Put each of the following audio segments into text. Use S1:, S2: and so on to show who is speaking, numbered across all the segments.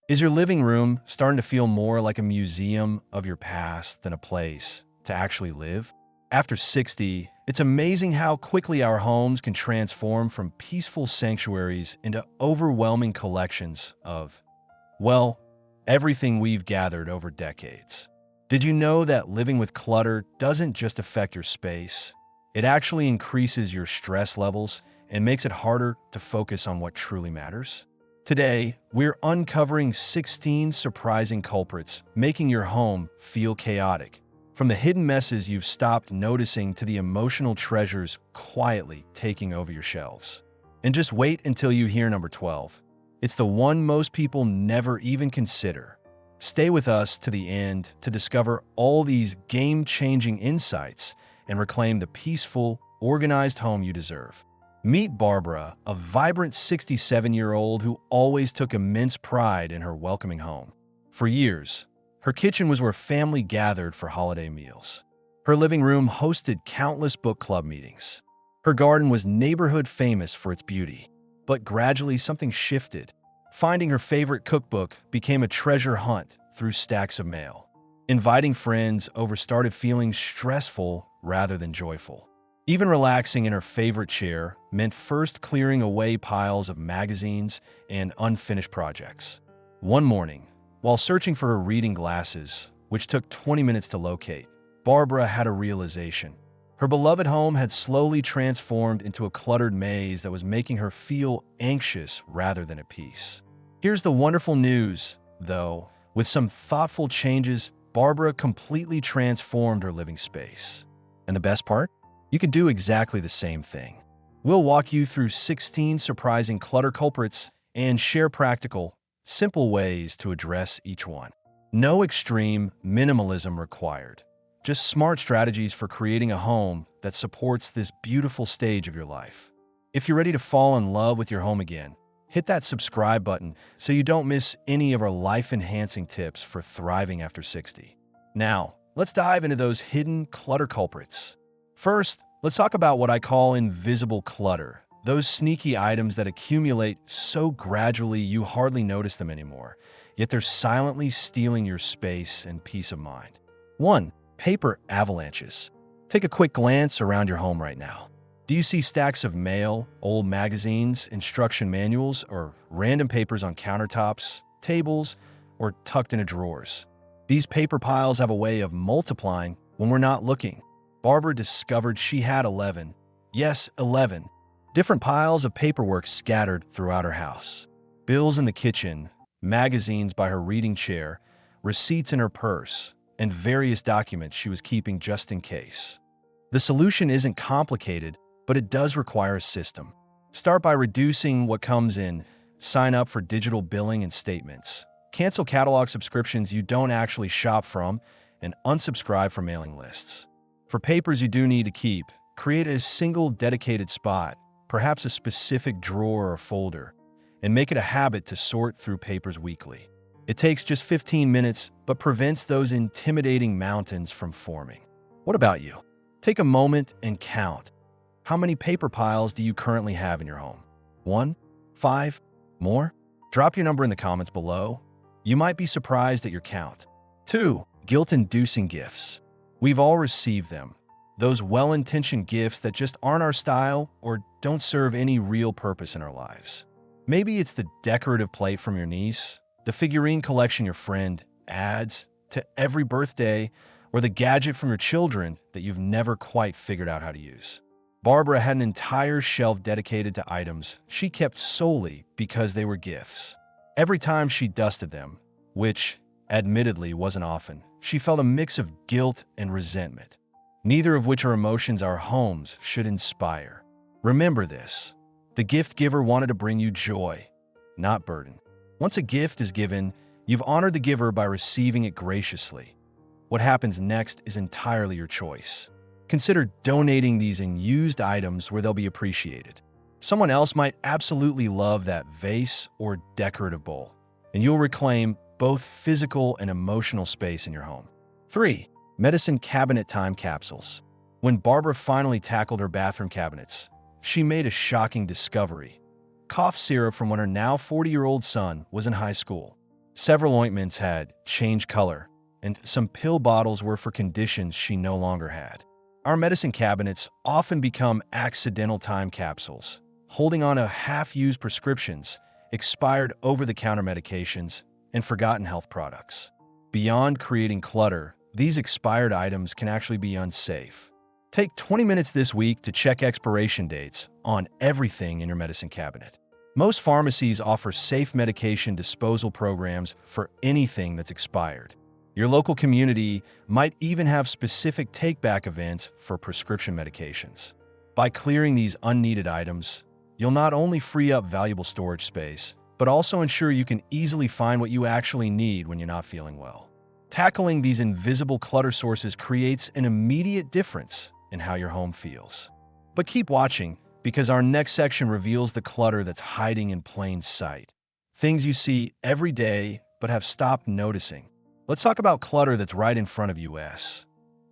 S1: Is your living room starting to feel more like a museum of your past than a place to actually live? After 60, it's amazing how quickly our homes can transform from peaceful sanctuaries into overwhelming collections of, well, everything we've gathered over decades. Did you know that living with clutter doesn't just affect your space? It actually increases your stress levels and makes it harder to focus on what truly matters? Today, we're uncovering 16 surprising culprits making your home feel chaotic. From the hidden messes you've stopped noticing to the emotional treasures quietly taking over your shelves. And just wait until you hear number 12. It's the one most people never even consider. Stay with us to the end to discover all these game-changing insights and reclaim the peaceful, organized home you deserve. Meet Barbara, a vibrant 67-year-old who always took immense pride in her welcoming home. For years, her kitchen was where family gathered for holiday meals. Her living room hosted countless book club meetings. Her garden was neighborhood famous for its beauty. But gradually something shifted. Finding her favorite cookbook became a treasure hunt through stacks of mail. Inviting friends over started feeling stressful rather than joyful. Even relaxing in her favorite chair meant first clearing away piles of magazines and unfinished projects. One morning, while searching for her reading glasses, which took 20 minutes to locate, Barbara had a realization. Her beloved home had slowly transformed into a cluttered maze that was making her feel anxious rather than at peace. Here's the wonderful news, though. With some thoughtful changes, Barbara completely transformed her living space. And the best part? You can do exactly the same thing. We'll walk you through 16 surprising clutter culprits and share practical, simple ways to address each one. No extreme minimalism required. Just smart strategies for creating a home that supports this beautiful stage of your life. If you're ready to fall in love with your home again, hit that subscribe button so you don't miss any of our life-enhancing tips for thriving after 60. Now, let's dive into those hidden clutter culprits. First, let's talk about what I call invisible clutter. Those sneaky items that accumulate so gradually you hardly notice them anymore, yet they're silently stealing your space and peace of mind. 1. Paper avalanches. Take a quick glance around your home right now. Do you see stacks of mail, old magazines, instruction manuals, or random papers on countertops, tables, or tucked into drawers? These paper piles have a way of multiplying when we're not looking. Barbara discovered she had 11, yes, 11, different piles of paperwork scattered throughout her house. Bills in the kitchen, magazines by her reading chair, receipts in her purse, and various documents she was keeping just in case. The solution isn't complicated, but it does require a system. Start by reducing what comes in, sign up for digital billing and statements, cancel catalog subscriptions you don't actually shop from, and unsubscribe from mailing lists. For papers you do need to keep, create a single dedicated spot, perhaps a specific drawer or folder, and make it a habit to sort through papers weekly. It takes just 15 minutes, but prevents those intimidating mountains from forming. What about you? Take a moment and count. How many paper piles do you currently have in your home? 1? 5? More? Drop your number in the comments below. You might be surprised at your count. 2. Guilt-inducing gifts. We've all received them. Those well-intentioned gifts that just aren't our style or don't serve any real purpose in our lives. Maybe it's the decorative plate from your niece, the figurine collection your friend adds to every birthday, or the gadget from your children that you've never quite figured out how to use. Barbara had an entire shelf dedicated to items she kept solely because they were gifts. Every time she dusted them, which admittedly wasn't often, she felt a mix of guilt and resentment, neither of which are emotions our homes should inspire. Remember this: the gift giver wanted to bring you joy, not burden. Once a gift is given, you've honored the giver by receiving it graciously. What happens next is entirely your choice. Consider donating these unused items where they'll be appreciated. Someone else might absolutely love that vase or decorative bowl, and you'll reclaim both physical and emotional space in your home. 3. Medicine cabinet time capsules. When Barbara finally tackled her bathroom cabinets, she made a shocking discovery. Cough syrup from when her now 40-year-old son was in high school. Several ointments had changed color, and some pill bottles were for conditions she no longer had. Our medicine cabinets often become accidental time capsules, holding on to half-used prescriptions, expired over-the-counter medications, and forgotten health products. Beyond creating clutter, these expired items can actually be unsafe. Take 20 minutes this week to check expiration dates on everything in your medicine cabinet. Most pharmacies offer safe medication disposal programs for anything that's expired. Your local community might even have specific take-back events for prescription medications. By clearing these unneeded items, you'll not only free up valuable storage space, but also ensure you can easily find what you actually need when you're not feeling well. Tackling these invisible clutter sources creates an immediate difference in how your home feels. But keep watching, because our next section reveals the clutter that's hiding in plain sight. Things you see every day but have stopped noticing. Let's talk about clutter that's right in front of us.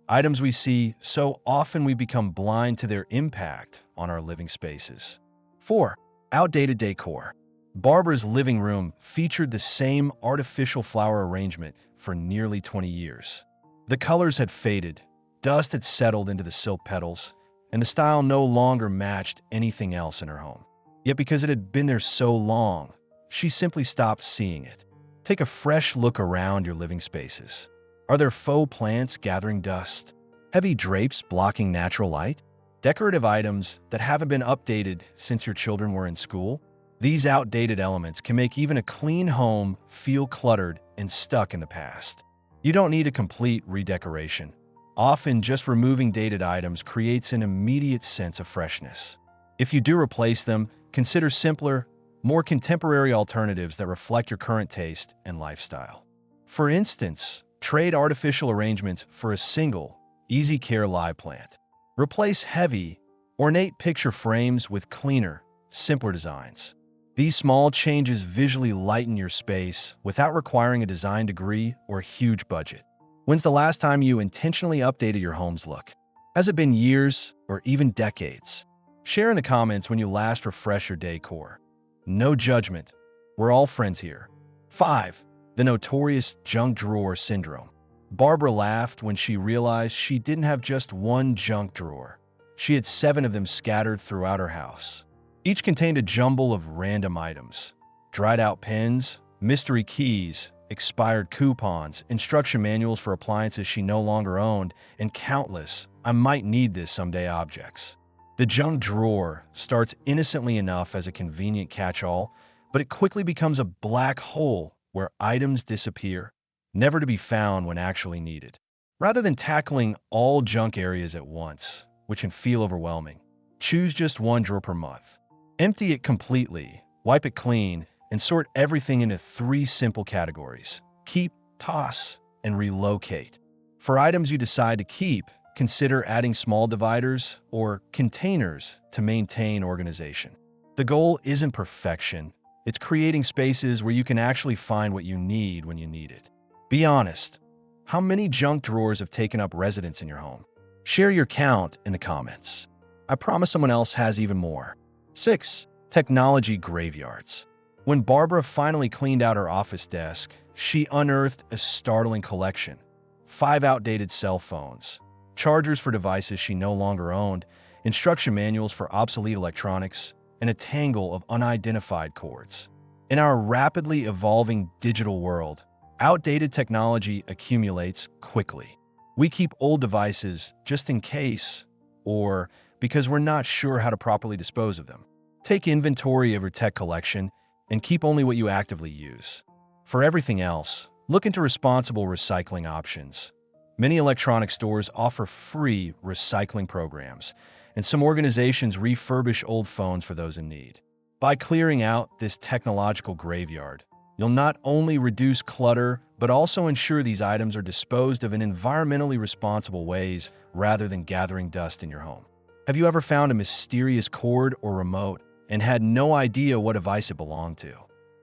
S1: Items we see so often we become blind to their impact on our living spaces. 4. Outdated decor. Barbara's living room featured the same artificial flower arrangement for nearly 20 years. The colors had faded, dust had settled into the silk petals, and the style no longer matched anything else in her home. Yet because it had been there so long, she simply stopped seeing it. Take a fresh look around your living spaces. Are there faux plants gathering dust? Heavy drapes blocking natural light? Decorative items that haven't been updated since your children were in school? These outdated elements can make even a clean home feel cluttered and stuck in the past. You don't need a complete redecoration. Often, just removing dated items creates an immediate sense of freshness. If you do replace them, consider simpler, more contemporary alternatives that reflect your current taste and lifestyle. For instance, trade artificial arrangements for a single, easy-care live plant. Replace heavy, ornate picture frames with cleaner, simpler designs. These small changes visually lighten your space without requiring a design degree or a huge budget. When's the last time you intentionally updated your home's look? Has it been years or even decades? Share in the comments when you last refreshed your decor. No judgment. We're all friends here. 5. The notorious junk drawer syndrome. Barbara laughed when she realized she didn't have just one junk drawer. She had 7 of them scattered throughout her house. Each contained a jumble of random items: dried-out pens, mystery keys, expired coupons, instruction manuals for appliances she no longer owned, and countless "I might need this someday" objects. The junk drawer starts innocently enough as a convenient catch-all, but it quickly becomes a black hole where items disappear, never to be found when actually needed. Rather than tackling all junk areas at once, which can feel overwhelming, choose just one drawer per month. Empty it completely, wipe it clean, and sort everything into 3 simple categories: keep, toss, and relocate. For items you decide to keep, consider adding small dividers or containers to maintain organization. The goal isn't perfection, it's creating spaces where you can actually find what you need when you need it. Be honest. How many junk drawers have taken up residence in your home? Share your count in the comments. I promise someone else has even more. 6. Technology graveyards. When Barbara finally cleaned out her office desk, she unearthed a startling collection: 5 outdated cell phones, chargers for devices she no longer owned, instruction manuals for obsolete electronics, and a tangle of unidentified cords. In our rapidly evolving digital world, outdated technology accumulates quickly. We keep old devices just in case, or because we're not sure how to properly dispose of them. Take inventory of your tech collection and keep only what you actively use. For everything else, look into responsible recycling options. Many electronic stores offer free recycling programs, and some organizations refurbish old phones for those in need. By clearing out this technological graveyard, you'll not only reduce clutter, but also ensure these items are disposed of in environmentally responsible ways rather than gathering dust in your home. Have you ever found a mysterious cord or remote and had no idea what device it belonged to?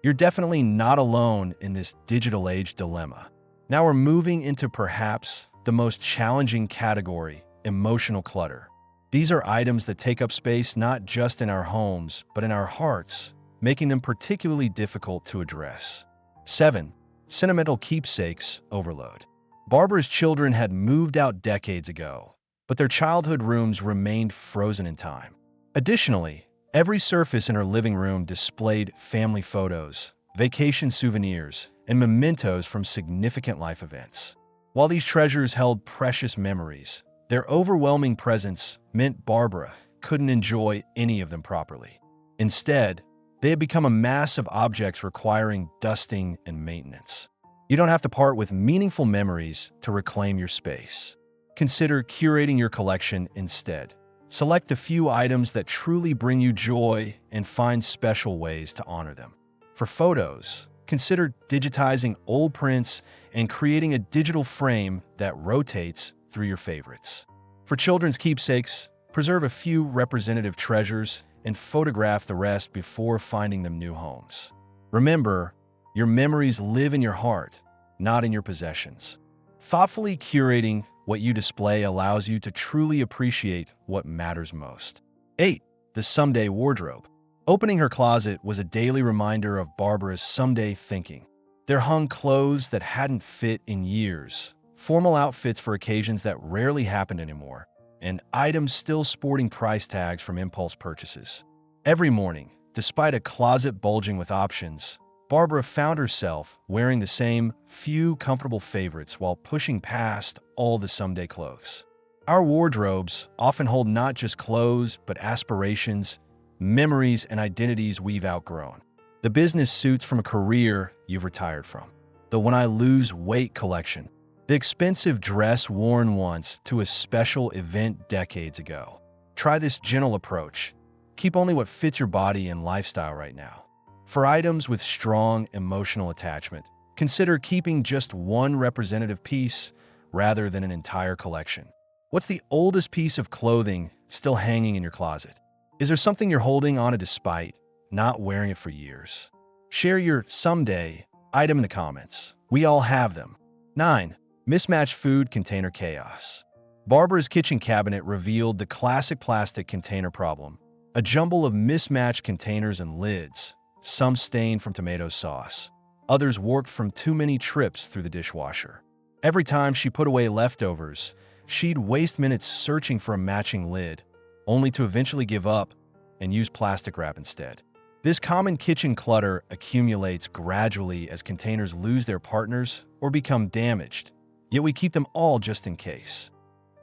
S1: You're definitely not alone in this digital age dilemma. Now we're moving into perhaps the most challenging category: emotional clutter. These are items that take up space not just in our homes, but in our hearts, making them particularly difficult to address. 7. Sentimental keepsakes overload. Barbara's children had moved out decades ago, but their childhood rooms remained frozen in time. Additionally, every surface in her living room displayed family photos, vacation souvenirs, and mementos from significant life events. While these treasures held precious memories, their overwhelming presence meant Barbara couldn't enjoy any of them properly. Instead, they had become a mass of objects requiring dusting and maintenance. You don't have to part with meaningful memories to reclaim your space. Consider curating your collection instead. Select the few items that truly bring you joy and find special ways to honor them. For photos, consider digitizing old prints and creating a digital frame that rotates through your favorites. For children's keepsakes, preserve a few representative treasures and photograph the rest before finding them new homes. Remember, your memories live in your heart, not in your possessions. Thoughtfully curating what you display allows you to truly appreciate what matters most. 8. The Someday Wardrobe. Opening her closet was a daily reminder of Barbara's someday thinking. There hung clothes that hadn't fit in years, formal outfits for occasions that rarely happened anymore, and items still sporting price tags from impulse purchases. Every morning, despite a closet bulging with options, Barbara found herself wearing the same few comfortable favorites while pushing past all the someday clothes. Our wardrobes often hold not just clothes, but aspirations, memories, and identities we've outgrown. The business suits from a career you've retired from. The When I Lose Weight collection. The expensive dress worn once to a special event decades ago. Try this gentle approach. Keep only what fits your body and lifestyle right now. For items with strong emotional attachment, consider keeping just one representative piece rather than an entire collection. What's the oldest piece of clothing still hanging in your closet? Is there something you're holding on to despite not wearing it for years? Share your someday item in the comments. We all have them. 9. Mismatched food container chaos. Barbara's kitchen cabinet revealed the classic plastic container problem. A jumble of mismatched containers and lids, some stained from tomato sauce, others warped from too many trips through the dishwasher. Every time she put away leftovers, she'd waste minutes searching for a matching lid, only to eventually give up and use plastic wrap instead. This common kitchen clutter accumulates gradually as containers lose their partners or become damaged, yet we keep them all just in case.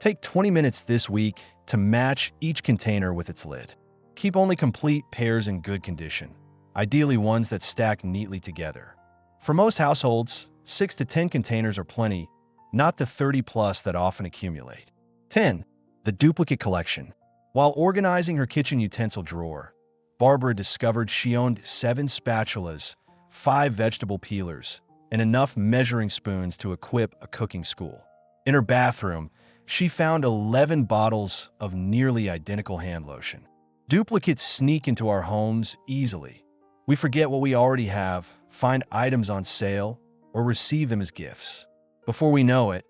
S1: Take 20 minutes this week to match each container with its lid. Keep only complete pairs in good condition, ideally ones that stack neatly together. For most households, 6 to 10 containers are plenty, not the 30+ that often accumulate. 10. The duplicate collection. While organizing her kitchen utensil drawer, Barbara discovered she owned 7 spatulas, 5 vegetable peelers, and enough measuring spoons to equip a cooking school. In her bathroom, she found 11 bottles of nearly identical hand lotion. Duplicates sneak into our homes easily. We forget what we already have, find items on sale, or receive them as gifts. Before we know it,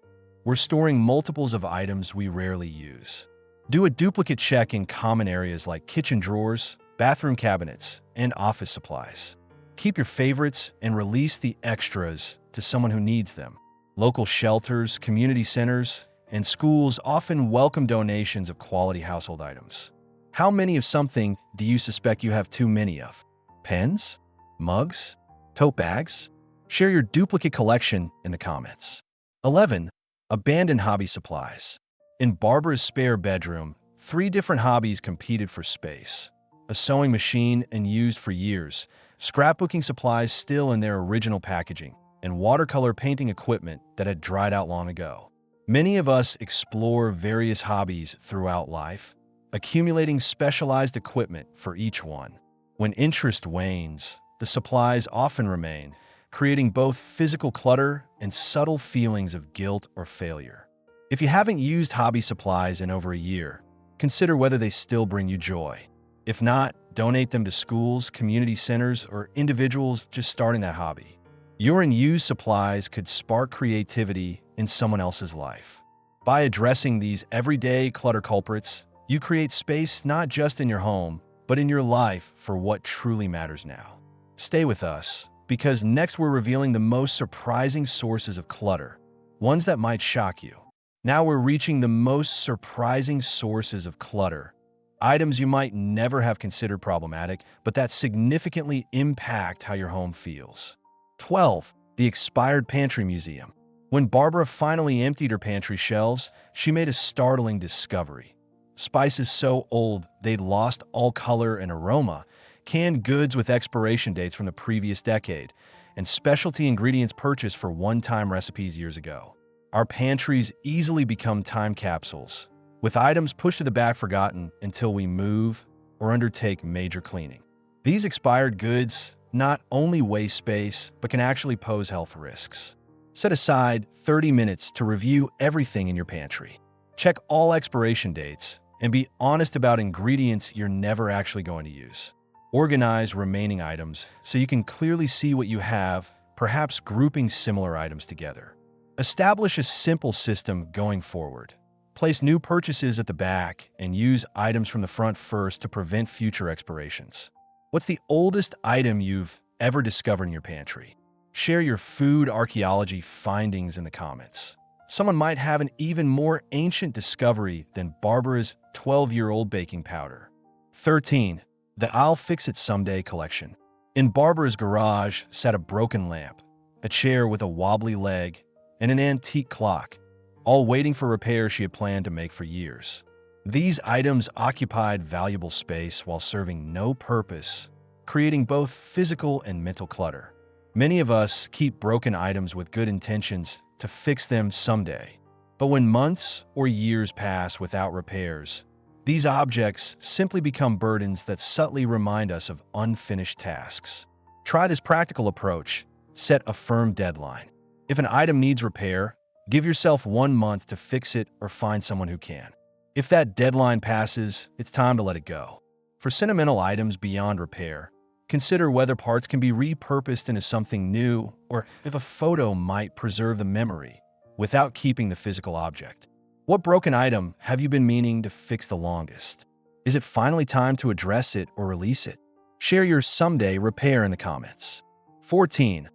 S1: we're storing multiples of items we rarely use. Do a duplicate check in common areas like kitchen drawers, bathroom cabinets, and office supplies. Keep your favorites and release the extras to someone who needs them. Local shelters, community centers, and schools often welcome donations of quality household items. How many of something do you suspect you have too many of? Pens? Mugs? Tote bags? Share your duplicate collection in the comments. 11. Abandoned hobby supplies. In Barbara's spare bedroom, 3 different hobbies competed for space. A sewing machine unused for years, scrapbooking supplies still in their original packaging, and watercolor painting equipment that had dried out long ago. Many of us explore various hobbies throughout life, accumulating specialized equipment for each one. When interest wanes, the supplies often remain, creating both physical clutter and subtle feelings of guilt or failure. If you haven't used hobby supplies in over a year, consider whether they still bring you joy. If not, donate them to schools, community centers, or individuals just starting that hobby. Your unused supplies could spark creativity in someone else's life. By addressing these everyday clutter culprits, you create space not just in your home, but in your life for what truly matters now. Stay with us, because next we're revealing the most surprising sources of clutter, ones that might shock you. Now we're reaching the most surprising sources of clutter, items you might never have considered problematic, but that significantly impact how your home feels. 12. The Expired Pantry Museum. When Barbara finally emptied her pantry shelves, she made a startling discovery. Spices so old they'd lost all color and aroma, canned goods with expiration dates from the previous decade, and specialty ingredients purchased for one-time recipes years ago. Our pantries easily become time capsules, with items pushed to the back forgotten until we move or undertake major cleaning. These expired goods not only waste space, but can actually pose health risks. Set aside 30 minutes to review everything in your pantry. Check all expiration dates and be honest about ingredients you're never actually going to use. Organize remaining items so you can clearly see what you have, perhaps grouping similar items together. Establish a simple system going forward. Place new purchases at the back and use items from the front first to prevent future expirations. What's the oldest item you've ever discovered in your pantry? Share your food archaeology findings in the comments. Someone might have an even more ancient discovery than Barbara's 12-year-old baking powder. 13. The I'll Fix It Someday collection. In Barbara's garage sat a broken lamp, a chair with a wobbly leg, and an antique clock, all waiting for repairs she had planned to make for years. These items occupied valuable space while serving no purpose, creating both physical and mental clutter. Many of us keep broken items with good intentions to fix them someday. But when months or years pass without repairs, these objects simply become burdens that subtly remind us of unfinished tasks. Try this practical approach. Set a firm deadline. If an item needs repair, give yourself 1 month to fix it or find someone who can. If that deadline passes, it's time to let it go. For sentimental items beyond repair, consider whether parts can be repurposed into something new or if a photo might preserve the memory without keeping the physical object. What broken item have you been meaning to fix the longest? Is it finally time to address it or release it? Share your someday repair in the comments. 14.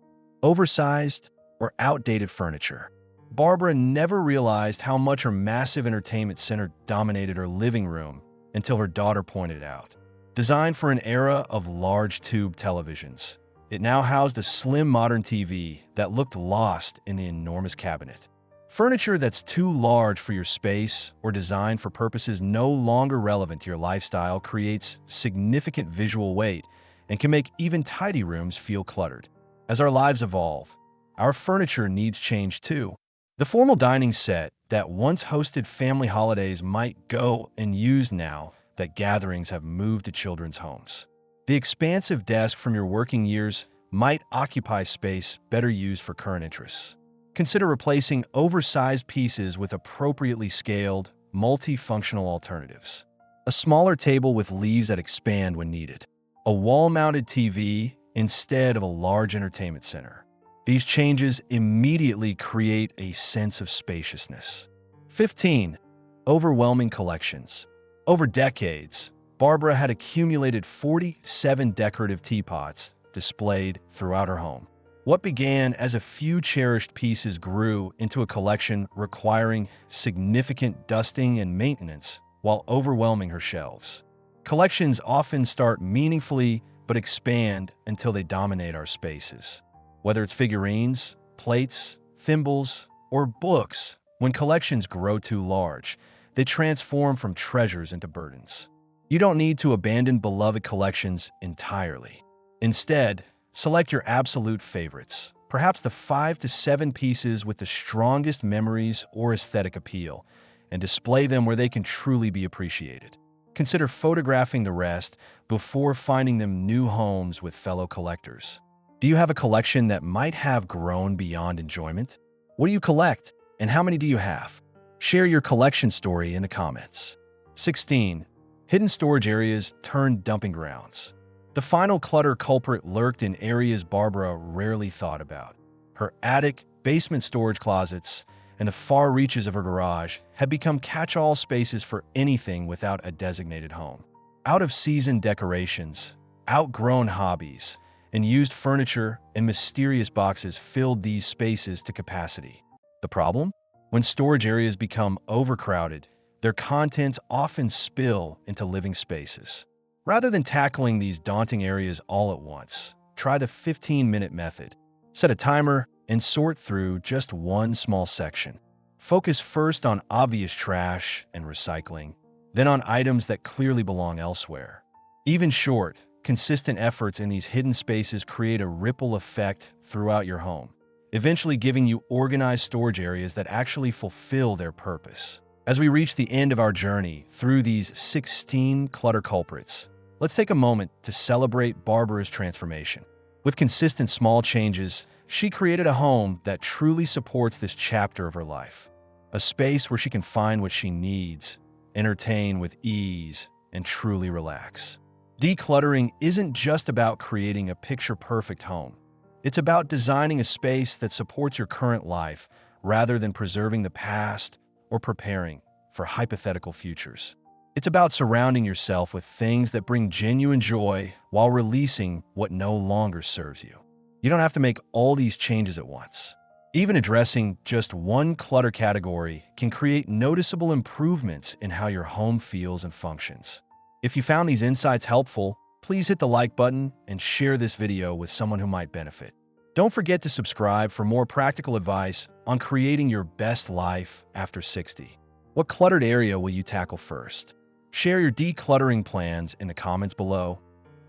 S1: Oversized or outdated furniture. Barbara never realized how much her massive entertainment center dominated her living room until her daughter pointed it out. Designed for an era of large tube televisions, it now housed a slim modern TV that looked lost in the enormous cabinet. Furniture that's too large for your space or designed for purposes no longer relevant to your lifestyle creates significant visual weight and can make even tidy rooms feel cluttered. As our lives evolve, our furniture needs change too. The formal dining set that once hosted family holidays might go unused now that gatherings have moved to children's homes. The expansive desk from your working years might occupy space better used for current interests. Consider replacing oversized pieces with appropriately scaled, multifunctional alternatives. A smaller table with leaves that expand when needed. A wall-mounted TV instead of a large entertainment center. These changes immediately create a sense of spaciousness. 15. Overwhelming collections. Over decades, Barbara had accumulated 47 decorative teapots displayed throughout her home. What began as a few cherished pieces grew into a collection requiring significant dusting and maintenance while overwhelming her shelves. Collections often start meaningfully but expand until they dominate our spaces. Whether it's figurines, plates, thimbles, or books, when collections grow too large, they transform from treasures into burdens. You don't need to abandon beloved collections entirely. Instead, select your absolute favorites, perhaps the 5 to 7 pieces with the strongest memories or aesthetic appeal, and display them where they can truly be appreciated. Consider photographing the rest before finding them new homes with fellow collectors. Do you have a collection that might have grown beyond enjoyment? What do you collect, and how many do you have? Share your collection story in the comments. 16. Hidden storage areas turned dumping grounds. The final clutter culprit lurked in areas Barbara rarely thought about. Her attic, basement storage closets, and the far reaches of her garage had become catch-all spaces for anything without a designated home. Out-of-season decorations, outgrown hobbies, and used furniture and mysterious boxes filled these spaces to capacity. The problem? When storage areas become overcrowded, their contents often spill into living spaces. Rather than tackling these daunting areas all at once, try the 15-minute method. Set a timer and sort through just one small section. Focus first on obvious trash and recycling, then on items that clearly belong elsewhere. Even short, consistent efforts in these hidden spaces create a ripple effect throughout your home, eventually giving you organized storage areas that actually fulfill their purpose. As we reach the end of our journey through these 16 clutter culprits, let's take a moment to celebrate Barbara's transformation. With consistent small changes, she created a home that truly supports this chapter of her life. A space where she can find what she needs, entertain with ease, and truly relax. Decluttering isn't just about creating a picture-perfect home. It's about designing a space that supports your current life rather than preserving the past or preparing for hypothetical futures. It's about surrounding yourself with things that bring genuine joy while releasing what no longer serves you. You don't have to make all these changes at once. Even addressing just one clutter category can create noticeable improvements in how your home feels and functions. If you found these insights helpful, please hit the like button and share this video with someone who might benefit. Don't forget to subscribe for more practical advice on creating your best life after 60. What cluttered area will you tackle first? Share your decluttering plans in the comments below.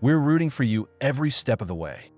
S1: We're rooting for you every step of the way.